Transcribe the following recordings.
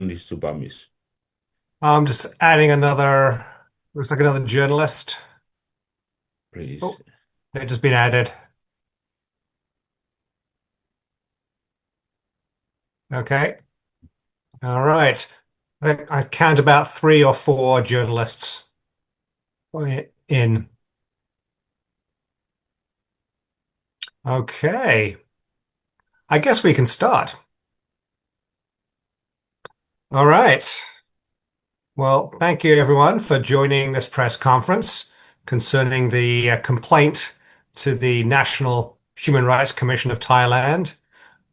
This to Burmese, I'm just adding another, looks like another journalist. please. Oh, they've just been added. Okay. All right. I count about three or four journalists in. Okay. I guess we can start. All right. Well, thank you everyone for joining this press conference concerning the complaint to the National Human Rights Commission of Thailand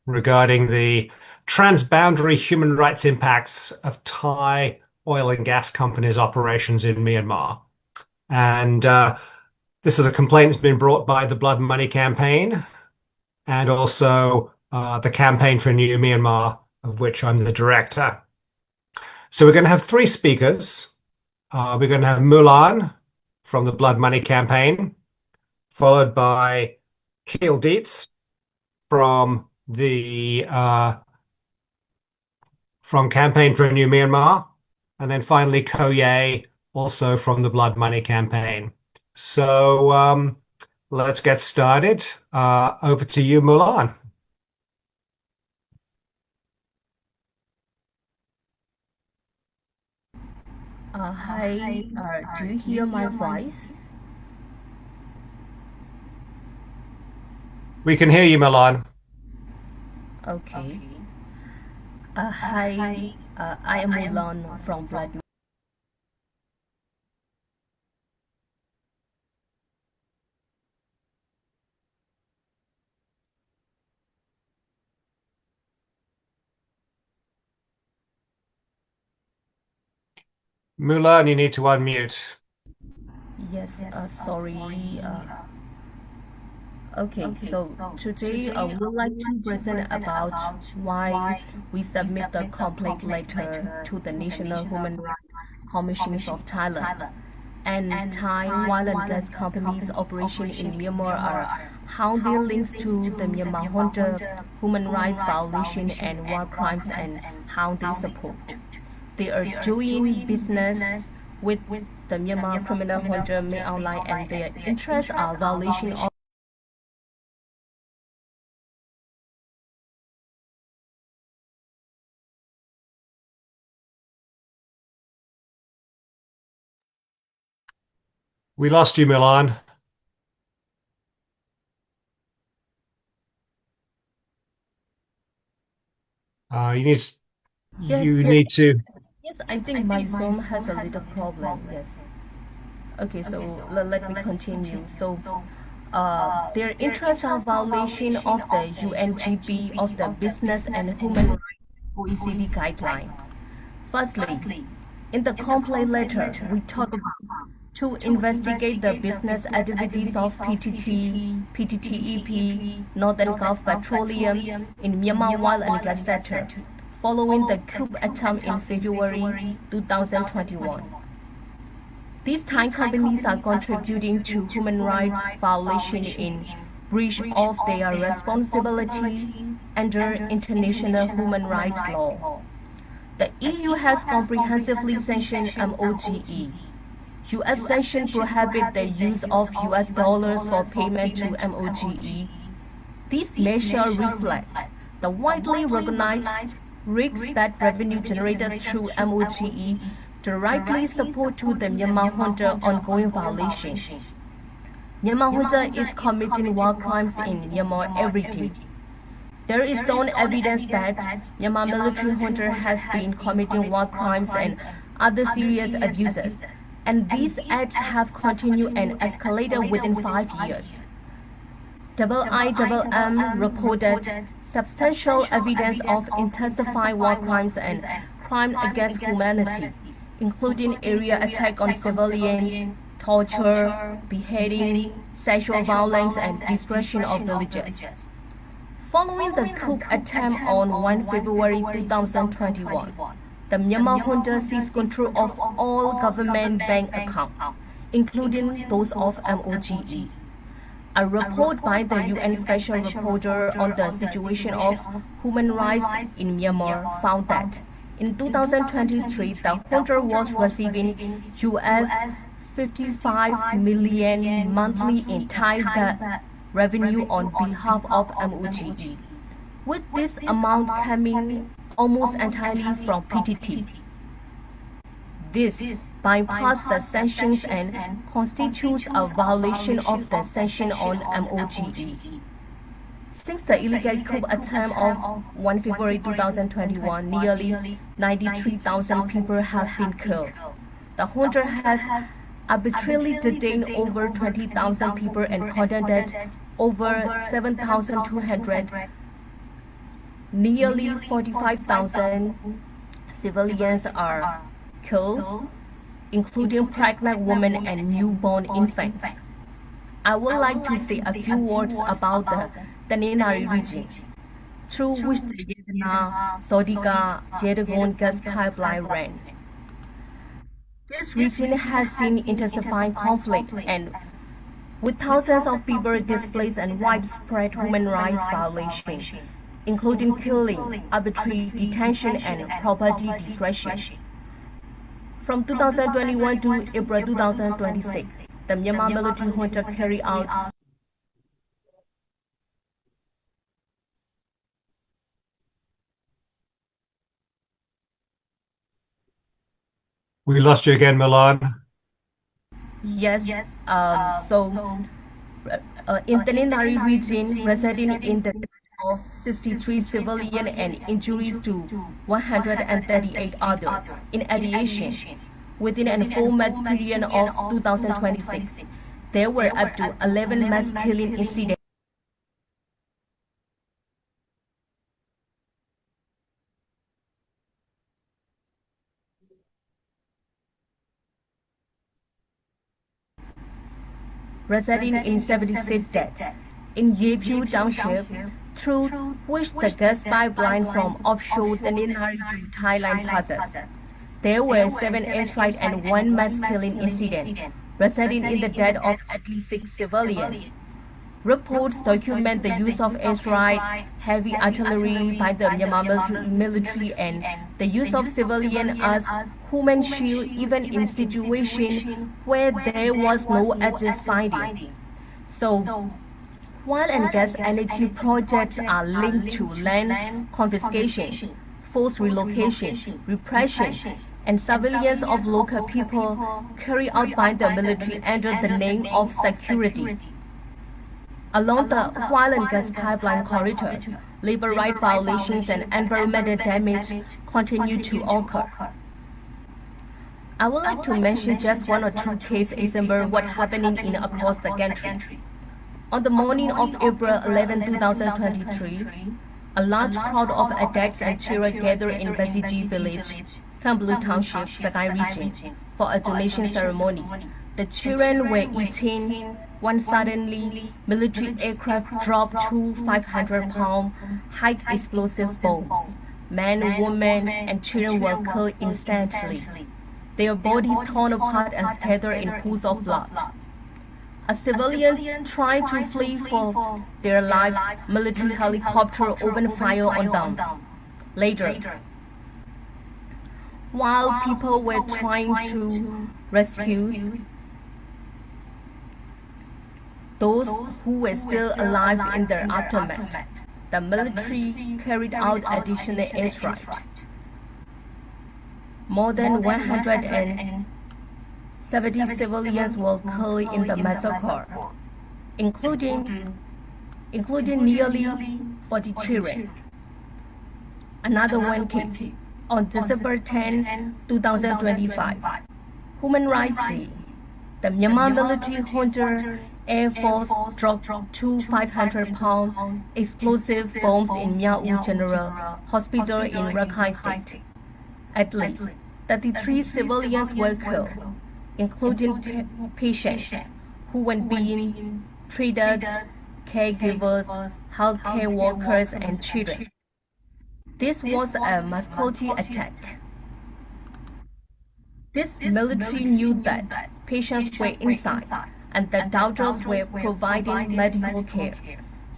regarding the transboundary human rights impacts of Thai oil and gas companies' operations in Myanmar. And this is a complaint that's been brought by the Blood Money Campaign and also the Campaign for New Myanmar, of which I'm the director. So we're going to have three speakers. We're going to have Mulan from the Blood Money Campaign, followed by Keel Dietz from the from Campaign for a New Myanmar, and then finally Koye, also from the Blood Money Campaign. So let's get started. Over to you, Mulan. Hi, do you hear my voice? We can hear you, Mulan. Okay. Hi, I am Mulan from Blood. Mulan, you need to unmute. Yes, sorry. Okay, so today I would like to present about why we submit the complaint letter to the National Human Rights Commissions of Thailand and Thai oil and gas companies' operation in Myanmar are how they links to the Myanmar Junta human rights violation and war crimes and how they support. They are doing business with the Myanmar criminal junta may outline and their interests are violation of. We lost you, Mulan. Uh, you need Yes, you need to. yes, I think my Zoom has a little problem. Yes. Okay, so let me continue. So, their interests are violation of the UNGP of the Business and Human Rights OECD guideline. Firstly, in the complaint letter, we talk about to investigate the business activities of PTTEP, Northern Gulf Petroleum in Myanmar oil and gas sector, following the coup attempt in February 2021. These Thai companies are contributing to human rights violation in breach of their responsibility under international human rights law. The EU has comprehensively sanctioned MOGE. US sanctions prohibit the use of US dollars for payment to MOGE. These measures reflect the widely recognized risks that revenue generated through MOGE directly support to the Myanmar junta ongoing violations. Myanmar junta is committing war crimes in Myanmar every day. There is no evidence that Myanmar military junta has been committing war crimes and other serious abuses, and these acts have continued and escalated within 5 years. IIMM recorded substantial evidence of intensified war crimes and crime against humanity, including area attack on civilians, torture, beheading, sexual violence, and destruction of villages. Following the coup attempt on 1 February 2021, the Myanmar junta seized control of all government bank accounts, including those of MOGE. A report by the UN Special Rapporteur on the situation of human rights in Myanmar found that In 2023, the junta was receiving US 55 million monthly in Thai baht revenue on behalf of MOGE, with this amount coming almost entirely from PTTEP. This bypassed the sanctions and constitutes a violation of the sanction on MOGE. Since the illegal coup attempt of 1 February 2021, nearly 93,000 people have been killed. The junta has arbitrarily detained over 20,000 people and condemned over 7,200. Nearly 45,000 civilians are killed, including pregnant women and newborn infants. I would like to say a few words about the Tanenari region, through which the Yedana-Sodiga-Yedagon gas pipeline ran. This region has seen intensifying conflict and with thousands of people displaced and widespread human rights violations, including killing, arbitrary detention, and property destruction. From 2021 to April 2026, the Myanmar military junta carried out We lost you again, Milan. Yes, in Tanenari region, residing in the of 63 civilian and injuries to 138 others. In addition, within a 4-month period of 2026, there were up to 11 mass killing incidents. Residing in 76 deaths. In Yepu Township, through which the gas pipeline from offshore Tanenari to Thailand passes, there were 7 airstrikes and 1 mass killing incident, resulting in the death of at least 6 civilians. Reports document the use of airstrike, heavy artillery by the Myanmar military, and the use of civilians as human shield even in situations where there was no active fighting. So, oil and gas energy projects are linked to land confiscation, forced relocation, repression, and surveillance of local people carried out by the military under the name of security. Along the oil and gas pipeline corridors, labor rights violations and environmental damage continue to occur. I would like to mention just 1 or 2 cases example what happening in across the country. On the morning of April 11, 2023, a large crowd of adepts and children gathered in Basiji village, Kamblu Township, Sakai region, for a donation ceremony. The children were eating when suddenly military aircraft dropped 2 500-pound high explosive bombs. Men, women, and children were killed instantly. Their bodies torn apart and scattered in pools of blood. A civilian tried to flee for their lives. Military helicopter opened fire on them. Later, while people were trying to rescue those who were still alive in their aftermath, the military carried out additional airstrikes. More than 170 civilians were killed in the massacre, including nearly 40 children. Another one case, on December 10, 2025, Human Rights Day, the Myanmar military junta Air Force dropped 2 500-pound explosive bombs in Myau General Hospital in Rakhine State. At least 33 civilians were killed, including patients who were being treated, caregivers, healthcare workers, and children. This was a mass casualty attack. This military knew that patients were inside and that doctors were providing medical care,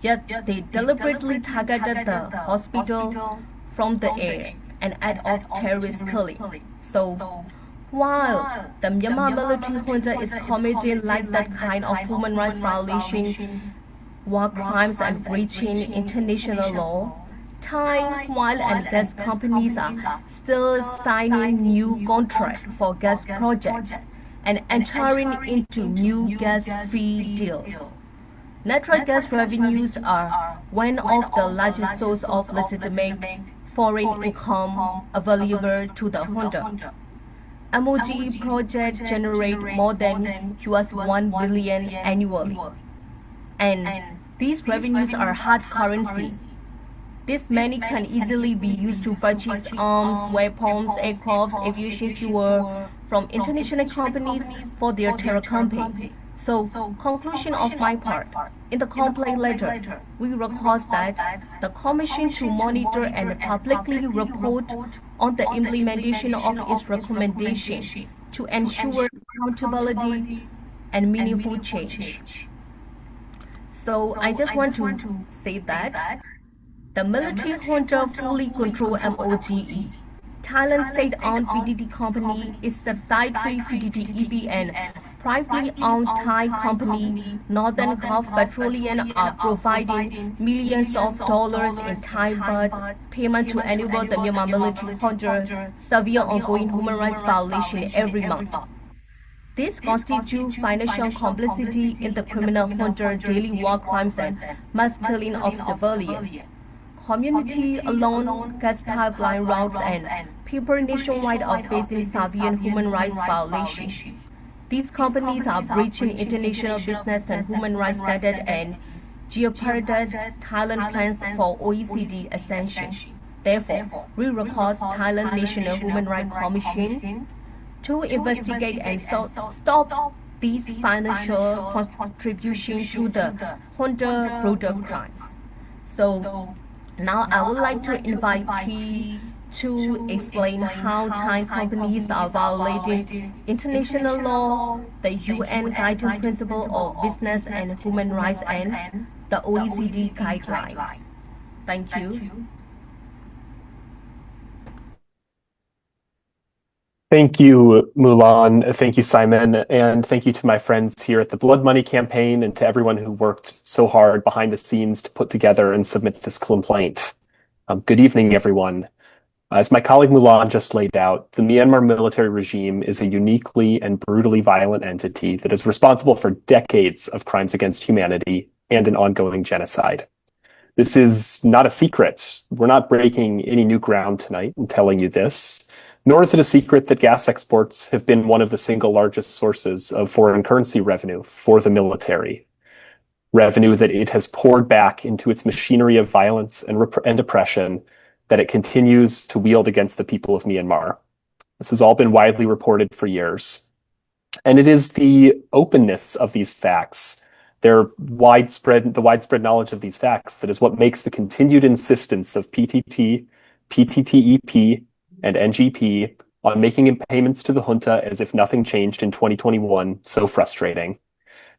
yet they deliberately targeted the hospital from the air, an act of terrorist killing. So, while the Myanmar military junta is committing like that kind of human rights violation, war crimes and breaching international law, Thai oil and gas companies are still signing new contracts for gas projects and entering into new gas-free deals. Natural gas revenues are one of the largest sources of legitimate foreign income available to the junta. MOGE projects generate more than US 1 billion annually, and these revenues are hard currency. This money can easily be used to purchase arms, weapons, aircraft, aviation fuel from international companies for their terror campaign. So, conclusion of my part. In the complaint letter, we request that the Commission to monitor and publicly report on the implementation of its recommendation to ensure accountability and meaningful change. So, I just want to say that the military junta fully controls MOGE. Thailand state-owned PTT company is subsidiary PTTEP and privately owned Thai company Northern Gulf Petroleum are providing millions of dollars in Thai baht payment to enable the Myanmar military junta severe ongoing human rights violation every month. This constitutes financial complicity in the criminal junta daily war crimes and mass killing of civilians. Community along gas pipeline routes and people nationwide are facing severe human rights violations. These companies are breaching international business and human rights standards and jeopardize Thailand plans for OECD accession. Therefore, we request Thailand National Human Rights Commission to investigate and stop these financial contributions to the junta brutal crimes. So, now I would like to invite P to explain how Thai companies are violating international law, the UN Guiding Principle of Business and Human Rights and the OECD guidelines. Thank you. Thank you, Mulan. Thank you, Simon. And thank you to my friends here at the Blood Money Campaign and to everyone who worked so hard behind the scenes to put together and submit this complaint. Good evening, everyone. As my colleague Mulan just laid out, the Myanmar military regime is a uniquely and brutally violent entity that is responsible for decades of crimes against humanity and an ongoing genocide. This is not a secret. We're not breaking any new ground tonight in telling you this. Nor is it a secret that gas exports have been one of the single largest sources of foreign currency revenue for the military. Revenue that it has poured back into its machinery of violence and oppression that it continues to wield against the people of Myanmar. This has all been widely reported for years. And it is the openness of these facts, the widespread knowledge of these facts, that is what makes the continued insistence of PTT, PTTEP, and NGP on making payments to the junta as if nothing changed in 2021 so frustrating.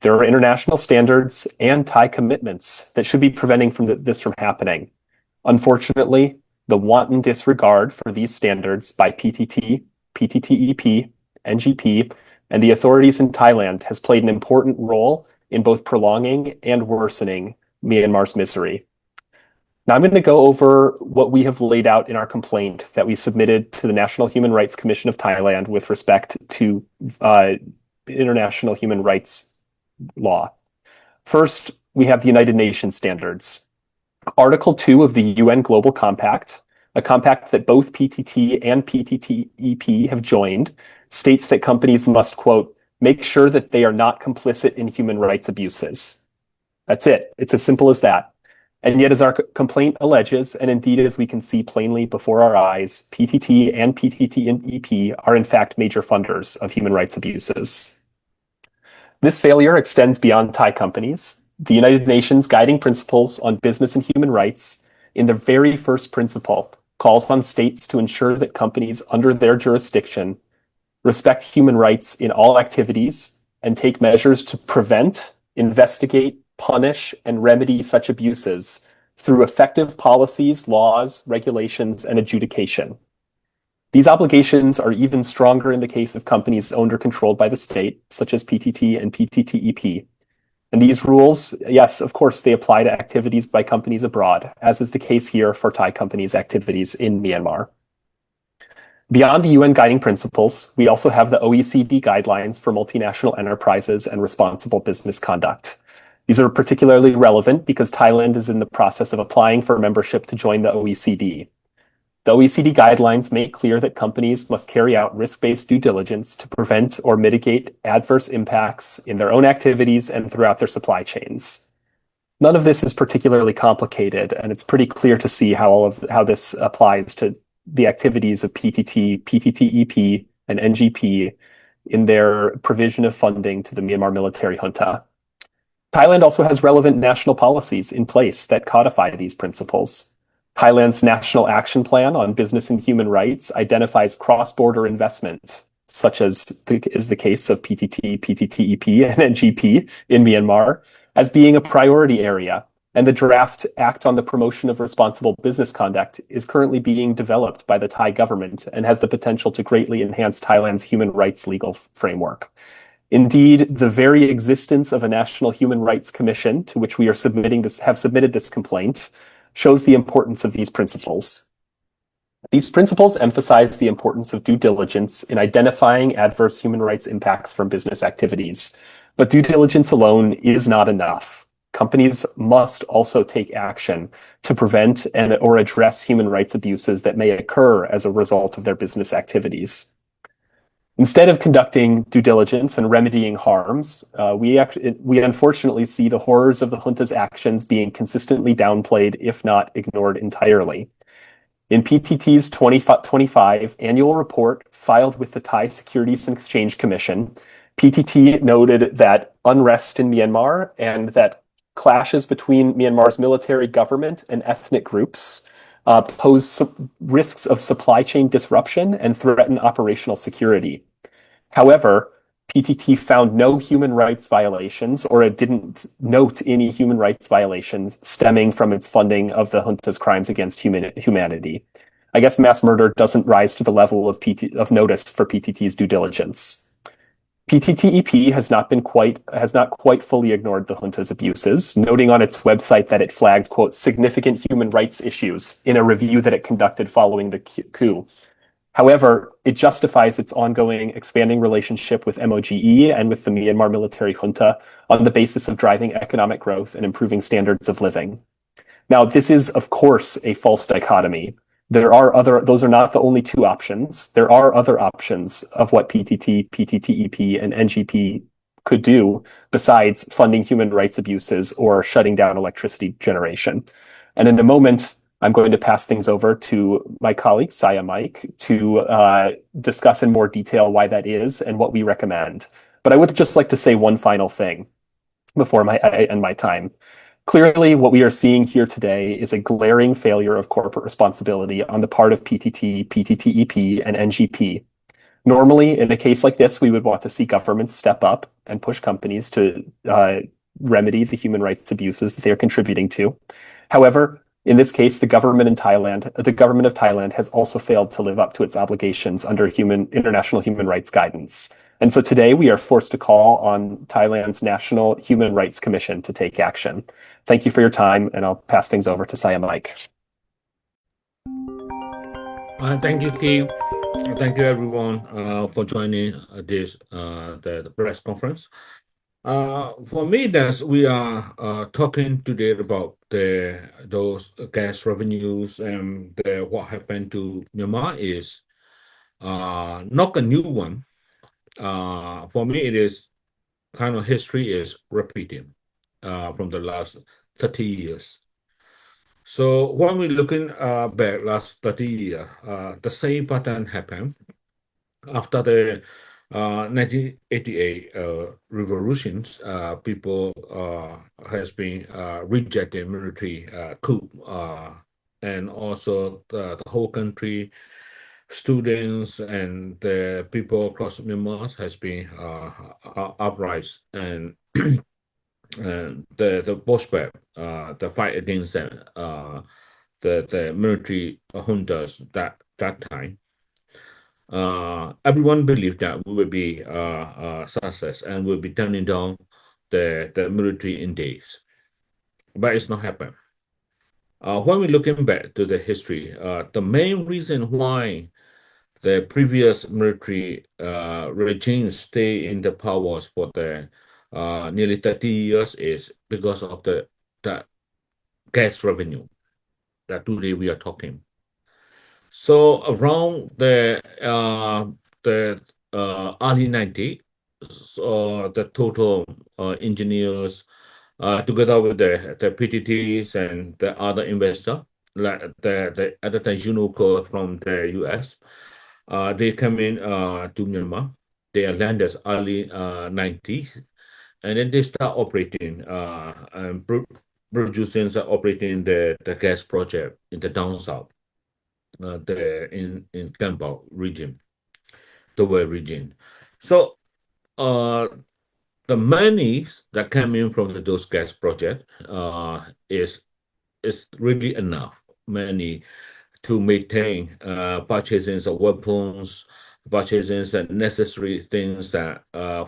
There are international standards and Thai commitments that should be preventing this from happening. Unfortunately, the wanton disregard for these standards by PTT, PTTEP, NGP, and the authorities in Thailand has played an important role in both prolonging and worsening Myanmar's misery. Now I'm going to go over what we have laid out in our complaint that we submitted to the National Human Rights Commission of Thailand with respect to international human rights law. First, we have the United Nations standards. Article 2 of the UN Global Compact, a compact that both PTT and PTTEP have joined, states that companies must, quote, make sure that they are not complicit in human rights abuses. That's it. It's as simple as that. And yet, as our complaint alleges, and indeed as we can see plainly before our eyes, PTT and PTTEP are in fact major funders of human rights abuses. This failure extends beyond Thai companies. The United Nations Guiding Principles on Business and Human Rights, in the very first principle, calls on states to ensure that companies under their jurisdiction respect human rights in all activities and take measures to prevent, investigate, punish, and remedy such abuses through effective policies, laws, regulations, and adjudication. These obligations are even stronger in the case of companies owned or controlled by the state, such as PTT and PTTEP. And these rules, yes, of course, they apply to activities by companies abroad, as is the case here for Thai companies' activities in Myanmar. Beyond the UN guiding principles, we also have the OECD guidelines for multinational enterprises and responsible business conduct. These are particularly relevant because Thailand is in the process of applying for membership to join the OECD. The OECD guidelines make clear that companies must carry out risk-based due diligence to prevent or mitigate adverse impacts in their own activities and throughout their supply chains. None of this is particularly complicated, and it's pretty clear to see how this applies to the activities of PTT, PTTEP, and NGP in their provision of funding to the Myanmar military junta. Thailand also has relevant national policies in place that codify these principles. Thailand's National Action Plan on Business and Human Rights identifies cross-border investment, such as is the case of PTT, PTTEP, and NGP in Myanmar, as being a priority area, and the draft Act on the Promotion of Responsible Business Conduct is currently being developed by the Thai government and has the potential to greatly enhance Thailand's human rights legal framework. Indeed, the very existence of a National Human Rights Commission, to which we have submitted this complaint, shows the importance of these principles. These principles emphasize the importance of due diligence in identifying adverse human rights impacts from business activities. But due diligence alone is not enough. Companies must also take action to prevent or address human rights abuses that may occur as a result of their business activities. Instead of conducting due diligence and remedying harms, we unfortunately see the horrors of the junta's actions being consistently downplayed, if not ignored entirely. In PTT's 2025 annual report filed with the Thai Securities and Exchange Commission, PTT noted that unrest in Myanmar and that clashes between Myanmar's military government and ethnic groups pose risks of supply chain disruption and threaten operational security. However, PTT found no human rights violations, or it didn't note any human rights violations stemming from its funding of the junta's crimes against humanity. I guess mass murder doesn't rise to the level of notice for PTT's due diligence. PTTEP has not quite fully ignored the junta's abuses, noting on its website that it flagged, quote, significant human rights issues in a review that it conducted following the coup. However, it justifies its ongoing expanding relationship with MOGE and with the Myanmar military junta on the basis of driving economic growth and improving standards of living. Now, this is, of course, a false dichotomy. Those are not the only two options. There are other options of what PTT, PTTEP, and NGP could do besides funding human rights abuses or shutting down electricity generation. And in a moment, I'm going to pass things over to my colleague, Saya Mike, to discuss in more detail why that is and what we recommend. But I would just like to say one final thing before I end my time. Clearly, what we are seeing here today is a glaring failure of corporate responsibility on the part of PTT, PTTEP, and NGP. Normally, in a case like this, we would want to see governments step up and push companies to remedy the human rights abuses that they are contributing to. However, in this case, the government of Thailand has also failed to live up to its obligations under international human rights guidance. And so today we are forced to call on Thailand's National Human Rights Commission to take action. Thank you for your time, and I'll pass things over to Saya Mike. Thank you, Keith. Thank you, everyone, for joining the press conference. For me, we are talking today about those gas revenues and what happened to Myanmar is not a new one. For me, it is kind of history is repeating from the last 30 years. So when we're looking back last 30 years, the same pattern happened after the 1988 revolutions. People has been rejecting military coup, and also the whole country, students and the people across Myanmar has been uprise and the pushback, the fight against the military juntas that time. everyone believed that we would be success and we'll be turning down the military in days, but it's not happened. When we're looking back to the history, the main reason why the previous military regime stay in the powers for the nearly 30 years is because of the gas revenue that today we are talking. So around the early 90s, the total engineers, together with the PTTs and the other investor, like the at the time Junoco from the US, they come in to Myanmar. They are landed early 90s, and then they start operating and producing, operating the gas project in the down south, in Kambao region, the Way region. So the monies that come in from those gas projects is really enough money to maintain purchases of weapons, purchases and necessary things that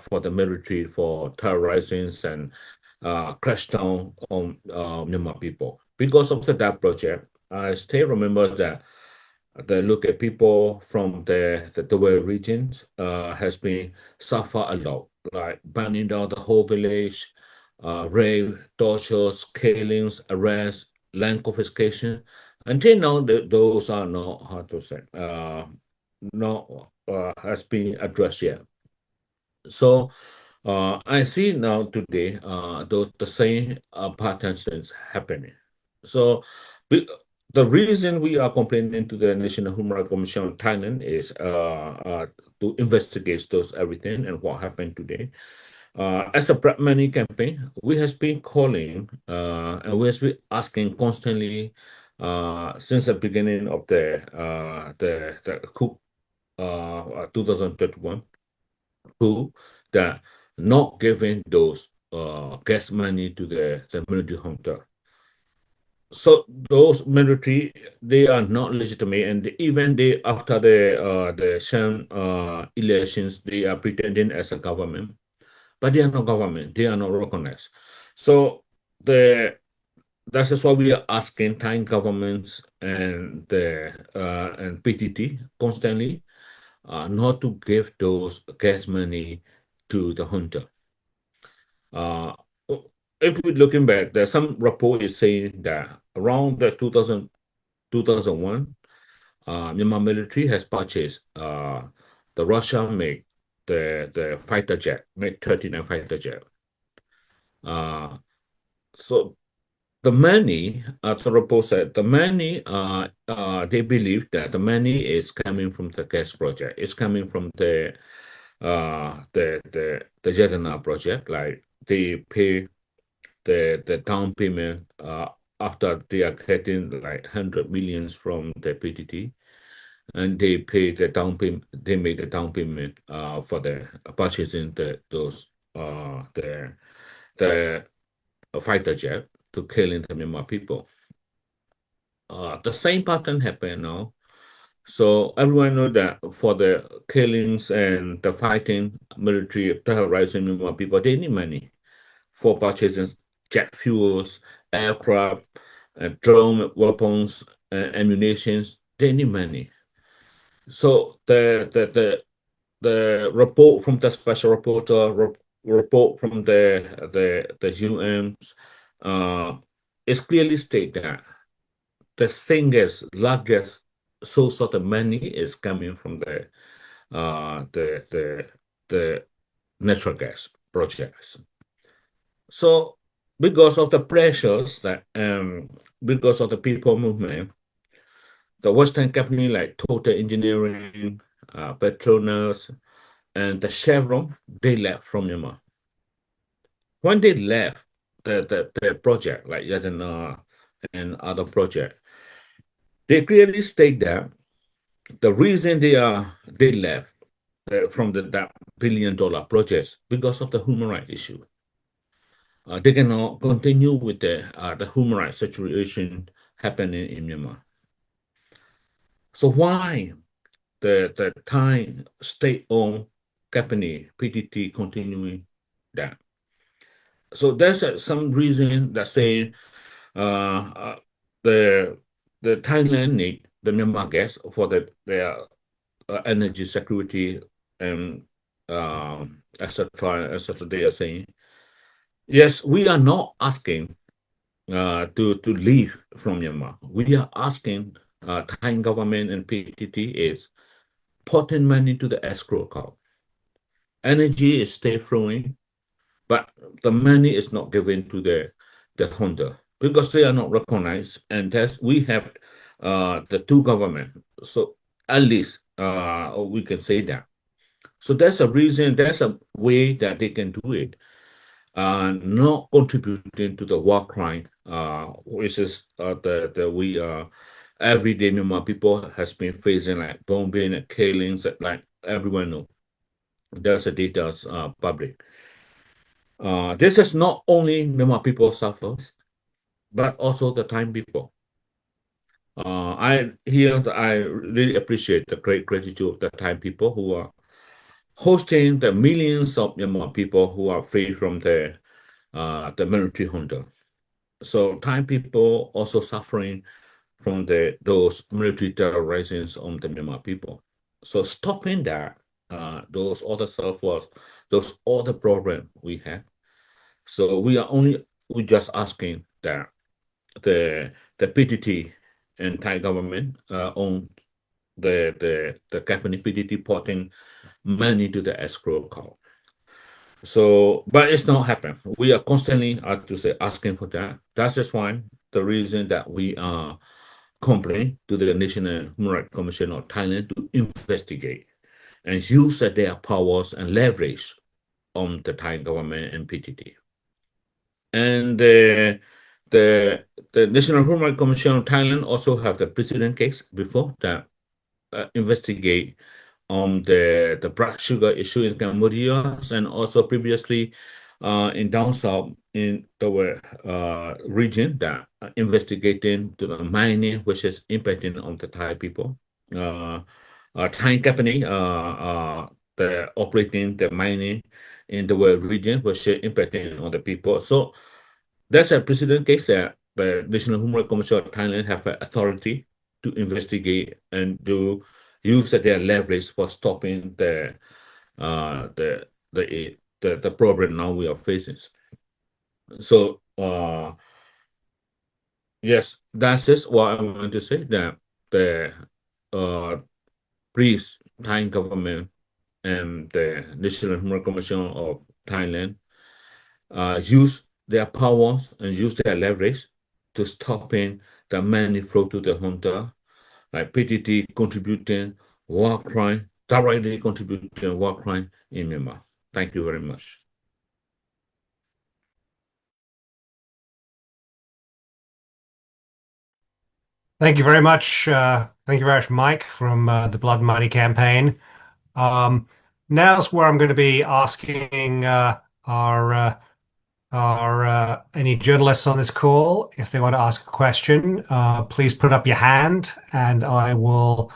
for the military for terrorizing and crash down on Myanmar people. Because of that project, I still remember that the local people from the Way regions has been suffer a lot, like burning down the whole village, rape, tortures, killings, arrests, land confiscation. Until now, those are not, how to say, not has been addressed yet. So I see now today the same patterns is happening. So we, the reason we are complaining to the National Human Rights Commission of Thailand is to investigate those everything and what happened today. As a Black Money campaign, we has been calling and we has been asking constantly since the beginning of the coup 2021 coup that not giving those gas money to the military junta. So those military, they are not legitimate, and even they after the Shan elections, they are pretending as a government, but they are not government. They are not recognized. So the that's just why we are asking Thai governments and the and PTT constantly not to give those gas money to the junta. Uh, if we're looking back, there's some report is saying that around the 2001, Myanmar military has purchased the Russia made the fighter jet, made 39 fighter jet. So the money, the report said, the money, they believe that the money is coming from the gas project. It's coming from the Jatana project. Like they pay the down payment after they are getting like 100 millions from the PTT, and they pay the down payment. They made the down payment for the purchasing the fighter jet to killing the Myanmar people. The same pattern happened now. So everyone know that for the killings and the fighting, military terrorizing Myanmar people, they need money for purchasing jet fuels, aircraft, drone weapons, ammunitions. They need money. So the report from the special reporter, report from the UNs, is clearly state that the largest source of the money is coming from the natural gas projects. So because of the pressures that because of the people movement, the Western company like Total Engineering, Petronas, and the Chevron, they left from Myanmar. When they left the project like Yadana and other project, they clearly state that the reason they left from that $1 billion projects because of the human rights issue. They cannot continue with the human rights situation happening in Myanmar. So why the Thai state-owned company PTT continuing that. So there's some reason that say the Thailand need the Myanmar gas for their energy security and etc. etc. They are saying yes, we are not asking to leave from Myanmar. We are asking Thai government and PTT is putting money to the escrow account. Energy is still flowing, but the money is not given to the Junta because they are not recognized, and that's we have the two government. So at least we can say that. So that's a reason. That's a way that they can do it, not contributing to the war crime, which is the we everyday Myanmar people has been facing like bombing and killings, like everyone know. There's a data public. This is not only Myanmar people suffers, but also the Thai people. I really appreciate the great gratitude of the Thai people who are hosting the millions of Myanmar people who are free from the military junta. So Thai people also suffering from those military terrorizations on the Myanmar people. So stopping that, those other self-worth, those other problems we have. So we just asking that the PTT and Thai government own the company PTT putting money to the escrow account. So, but it's not happening. We are constantly, to say, asking for that. That's just why the reason that we are complaining to the National Human Rights Commission of Thailand to investigate and use their powers and leverage on the Thai government and PTT. And the National Human Rights Commission of Thailand also have the precedent case before that investigate on the black sugar issue in Cambodia and also previously in down south in the region that investigating the mining which is impacting on the Thai people. Thai company the operating the mining in the region which is impacting on the people. So that's a precedent case that the National Human Rights Commission of Thailand have authority to investigate and to use their leverage for stopping the problem now we are facing. So yes, that's just what I want to say that the please Thai government and the National Human Rights Commission of Thailand use their powers and use their leverage to stopping the money flow to the junta, like PTT contributing war crime, directly contributing war crime in Myanmar. Thank you very much. Thank you very much. Thank you very much, Mike, from the Blood Money campaign. Now's where I'm going to be asking our any journalists on this call, if they want to ask a question, please put up your hand and I will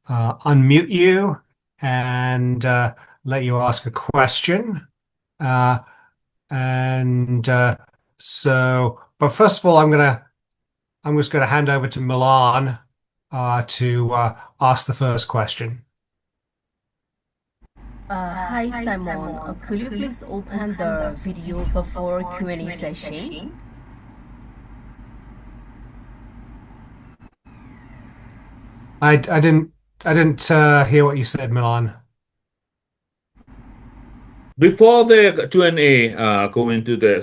unmute you and let you ask a question. But first of all, I'm just going to hand over to Milan to ask the first question. Hi Simon, could you please open the video before Q&A session? I didn't hear what you said, Milan. Before the Q&A, go into the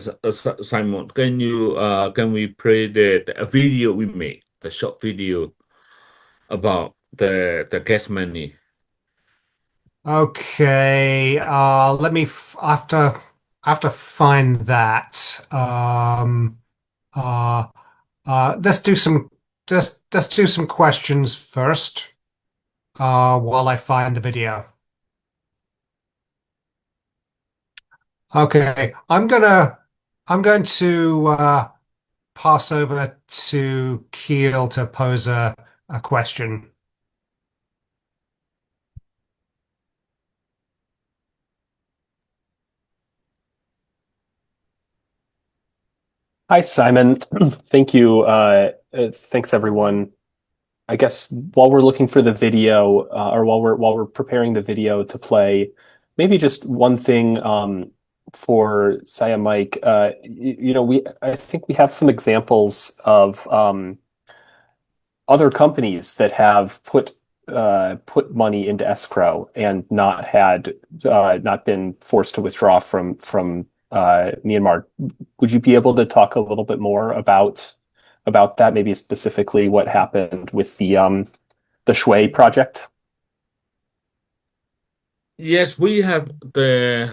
Simon, can we play the video we made, the short video about the gas money? Okay, let me have to find that. Let's do some questions first, while I find the video. Okay, I'm going to pass over to Keel to pose a question. Hi, Simon. Thank you. Thanks, everyone. I guess while we're looking for the video, or while we're preparing the video to play, maybe just one thing for Saya Mike. I think we have some examples of other companies that have put money into escrow and not been forced to withdraw from Myanmar. Would you be able to talk a little bit more about that, maybe specifically what happened with the Shui project? Yes, we have the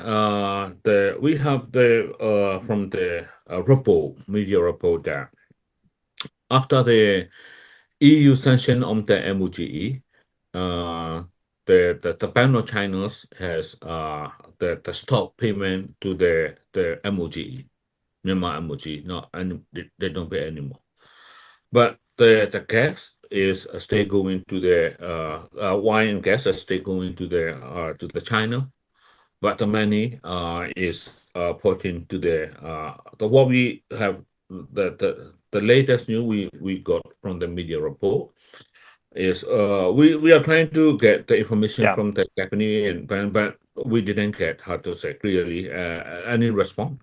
from the report, media report that after the EU sanction on the MOGE, uh, the Bank of China has the stop payment to the MOGE, Myanmar MOGE, no, and they don't pay anymore. But the gas is still going to the wine and gas is still going to the China, but the money is put into the what we have the latest news we got from the media report is we are trying to get the information Yeah. from the Japanese but we didn't get how to say clearly any response.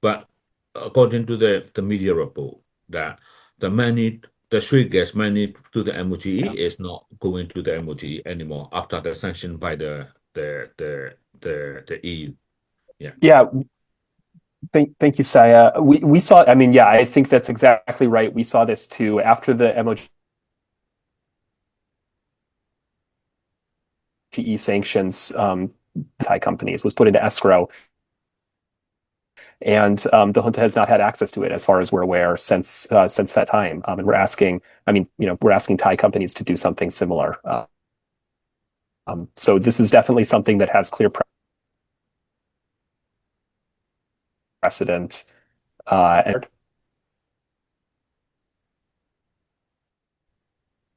But according to the media report that the money the street gas money to the MOGE is not going to the MOGE anymore after the sanction by the EU. Yeah. Yeah. Thank you, Saya. We saw, I mean, yeah, I think that's exactly right. We saw this too after the MOGE sanctions, Thai companies was put into escrow, and the junta has not had access to it, as far as we're aware, since that time. And we're asking, I mean, we're asking Thai companies to do something similar. So this is definitely something that has clear precedent. And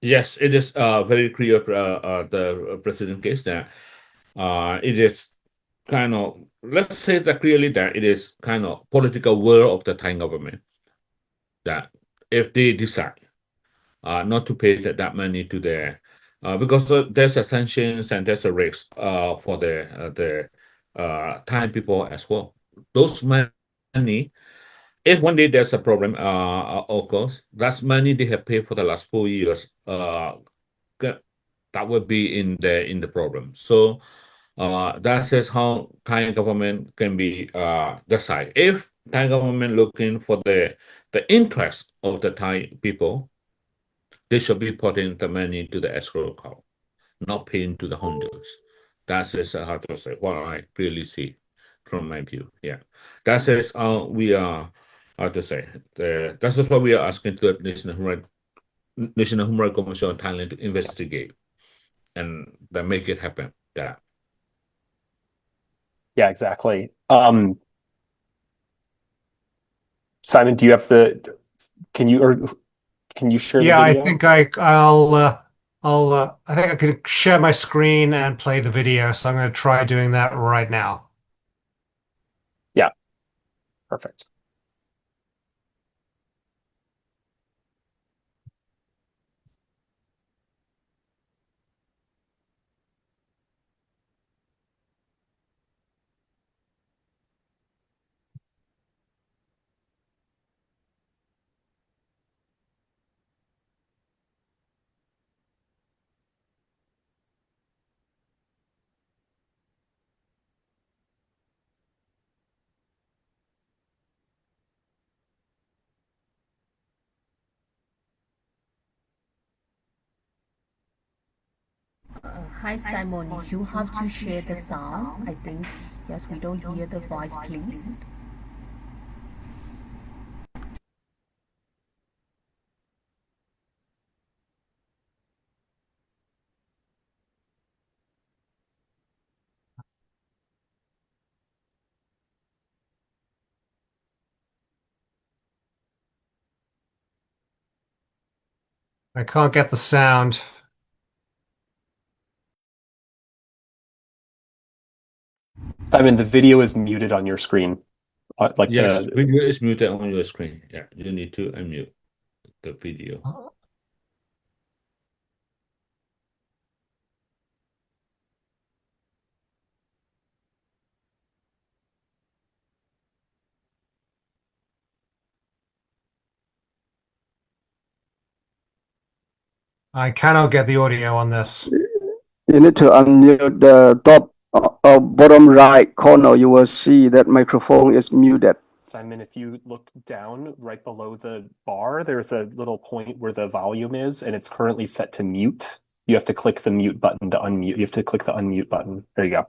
Yes, it is very clear the president case that it is kind of let's say that clearly that it is kind of political will of the Thai government that if they decide not to pay that money to their because there's a sanctions and there's a risk for the Thai people as well. Those money, if one day there's a problem, of course, that's money they have paid for the last 4 years. That would be in the problem. So that is how Thai government can be decide. If Thai government looking for the interest of the Thai people, they should be putting the money to the escrow account, not paying to the Honduras. That is how to say what I clearly see from my view. Yeah, that is we are how to say that is what we are asking to the National Human Rights Commission of Thailand to investigate and then make it happen. Yeah. yeah, exactly. Simon, do you have can you share the Yeah, I video? think I think I could share my screen and play the video, so I'm going to try doing that right now. Yeah, perfect. Hi Simon, you have to share the sound, I think. Yes, we don't hear the voice, please. I can't get the sound. Simon, the video is muted on your screen. Like Yes, video is muted on your screen. Yeah, you need to unmute the video. I cannot get the audio on this. You need to unmute the top bottom right corner. You will see that microphone is muted. Simon, if you look down right below the bar, there's a little point where the volume is, and it's currently set to mute. You have to click the mute button to unmute. You have to click the unmute button. There you go.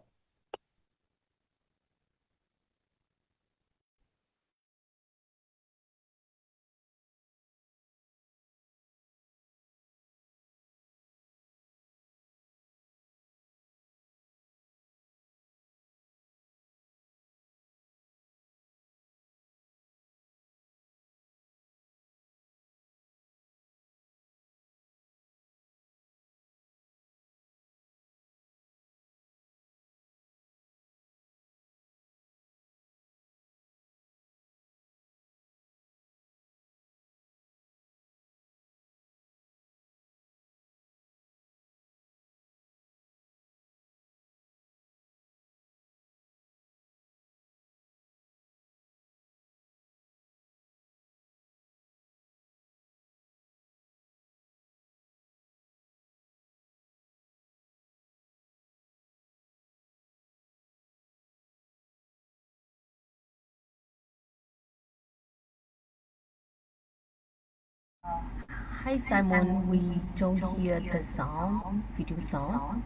Hi Simon, we don't hear the sound, video sound.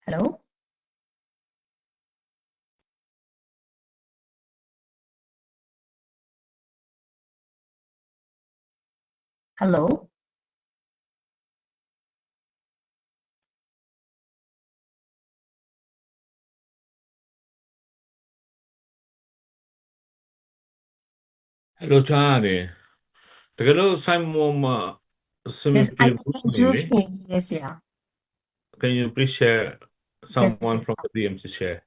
Hello? Hello? Hello, Charlie. Hello, Simon. Yes, I Simon, can do screen. Yes, yeah. can you please share Yes. someone from the DMC share?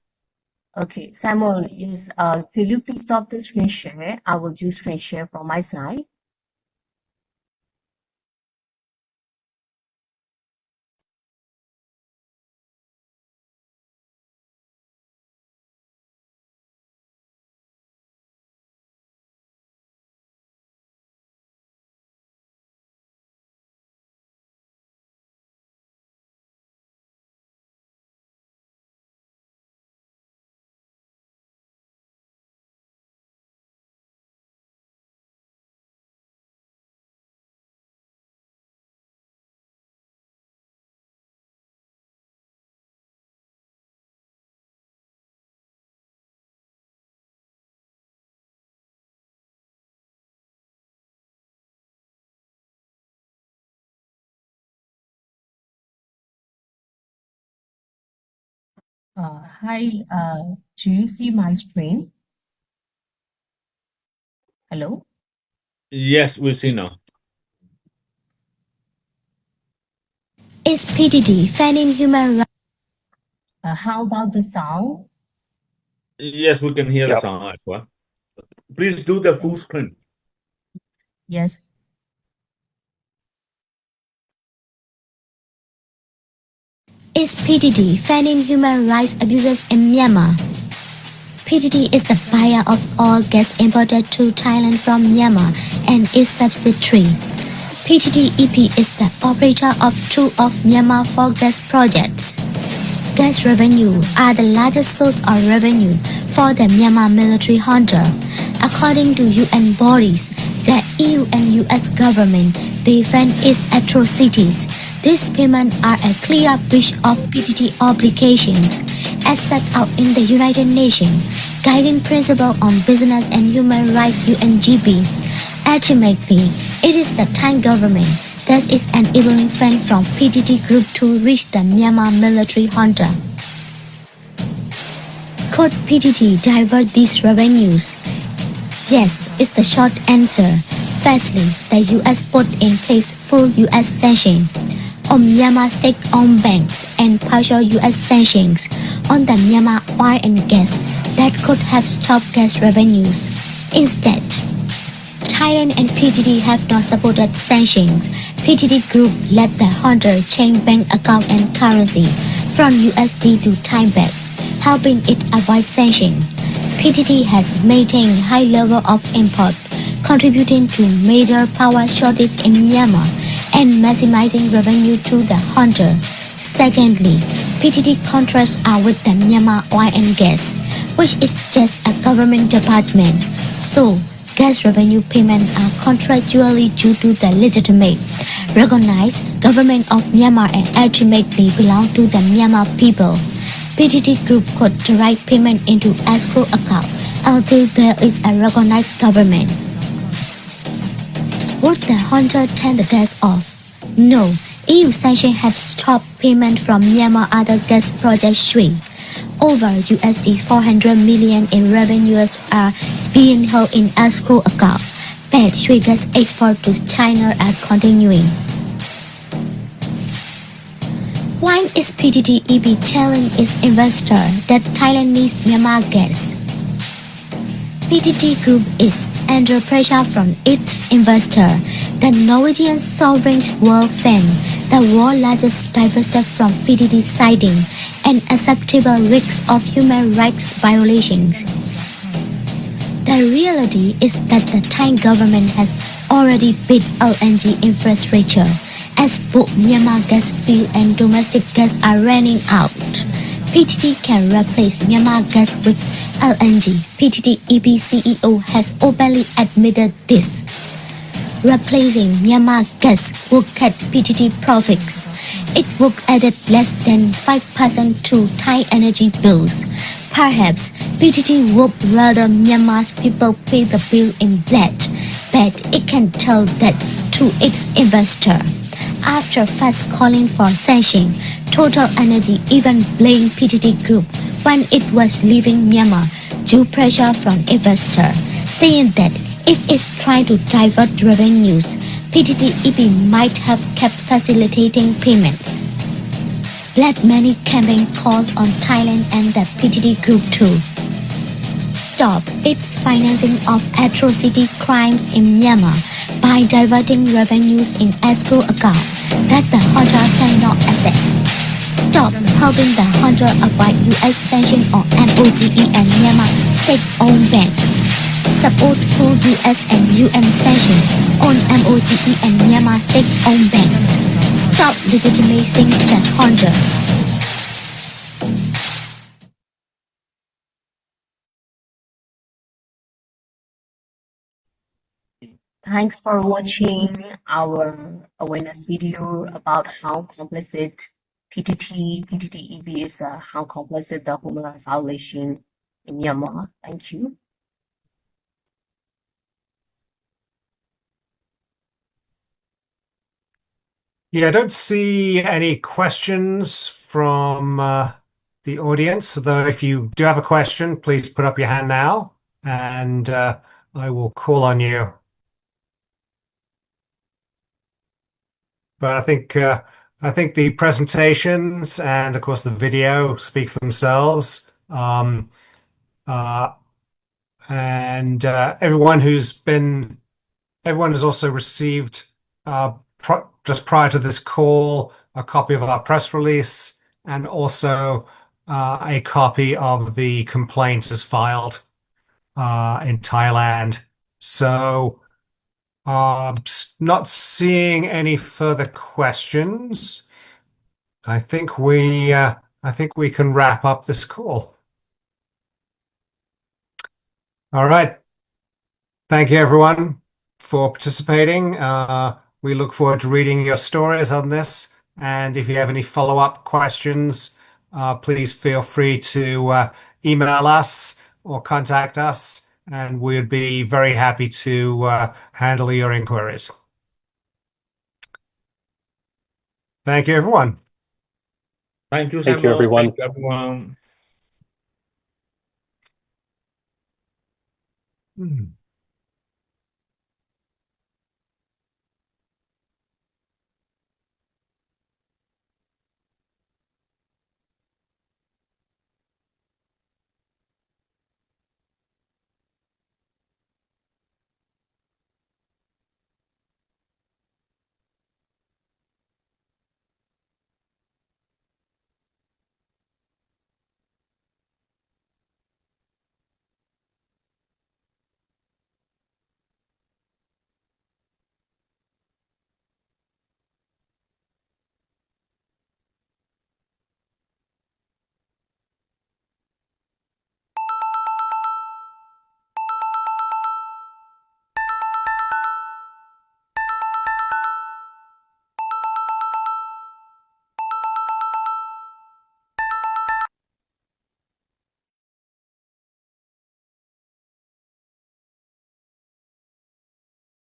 Okay, Simon, yes. Could you please stop the screen share? I will do screen share from my side. Hi, do you see my screen? Hello? Yes, we see now. Is PTT fanning human rights? How about the sound? Yes, we can hear the Yep. sound as well. Please do the full screen. Yes. Is PTT fanning human rights abuses in Myanmar? PTT is the buyer of all gas imported to Thailand from Myanmar and its subsidiary. PTTEP is the operator of two of Myanmar for gas projects. Gas revenue are the largest source of revenue for the Myanmar military junta. According to UN bodies, the EU and US government defend its atrocities. These payments are a clear breach of PTT obligations as set out in the United Nations Guiding Principle on Business and Human Rights UNGP. Ultimately, it is the Thai government that is enabling funds from PTT Group to reach the Myanmar military junta. Could PTT divert these revenues? Yes, is the short answer. Firstly, the US put in place full US sanctions on Myanmar state-owned banks and partial US sanctions on the Myanmar oil and gas that could have stopped gas revenues. Instead, Thailand and PTT have not supported sanctions. PTT Group let the Junta change bank account and currency from USD to Thai baht, helping it avoid sanctions. PTT has maintained high level of import, contributing to major power shortages in Myanmar and maximizing revenue to the Junta. Secondly, PTT contracts are with the Myanmar oil and gas, which is just a government department. So, gas revenue payments are contractually due to the legitimate, recognized government of Myanmar and ultimately belong to the Myanmar people. PTT Group could direct payment into escrow account until there is a recognized government. Would the Junta turn the gas off? No. EU sanctions have stopped payment from Myanmar other gas project Shui. Over USD 400 million in revenues are being held in escrow account. But Shui gas export to China are continuing. Why is PTTEP telling its investor that Thailand needs Myanmar gas? PTT Group is under pressure from its investor, the Norwegian sovereign wealth fund, the world's largest divested from PTT citing an acceptable risk of human rights violations. The reality is that the Thai government has already built LNG infrastructure, as both Myanmar gas field and domestic gas are running out. PTT can replace Myanmar gas with LNG. PTTEP CEO has openly admitted this. Replacing Myanmar gas would cut PTT profits. It would add less than 5% to Thai energy bills. Perhaps PTT would rather Myanmar's people pay the bill in blood, but it can tell that to its investor. After first calling for sanctions, Total Energy even blamed PTT Group when it was leaving Myanmar due pressure from investors, saying that if it's trying to divert revenues, PTTEP might have kept facilitating payments. Black Money campaign calls on Thailand and the PTT Group to stop its financing of atrocity crimes in Myanmar by diverting revenues in escrow accounts that the Junta cannot access. Stop helping the Junta avoid US sanctions on MOGE and Myanmar state-owned banks. Support full US and UN sanctions on MOGE and Myanmar state-owned banks. Stop legitimizing the Junta. Thanks for watching our awareness video about how complicit PTTEP is, how complicit the human rights violation in Myanmar. Thank you. Yeah, I don't see any questions from the audience, though if you do have a question, please put up your hand now and I will call on you. But I think the presentations and of course the video speak for themselves. And everyone has also received just prior to this call a copy of our press release and also a copy of the complaint as filed in Thailand. So not seeing any further questions. I think we can wrap up this call. All right. Thank you, everyone, for participating. We look forward to reading your stories on this. And if you have any follow-up questions, please feel free to email us or contact us, and we'd be very happy to handle your inquiries. Thank you, everyone. Thank you, Thank you, Samuel. everyone. Thank you, everyone. Hmm.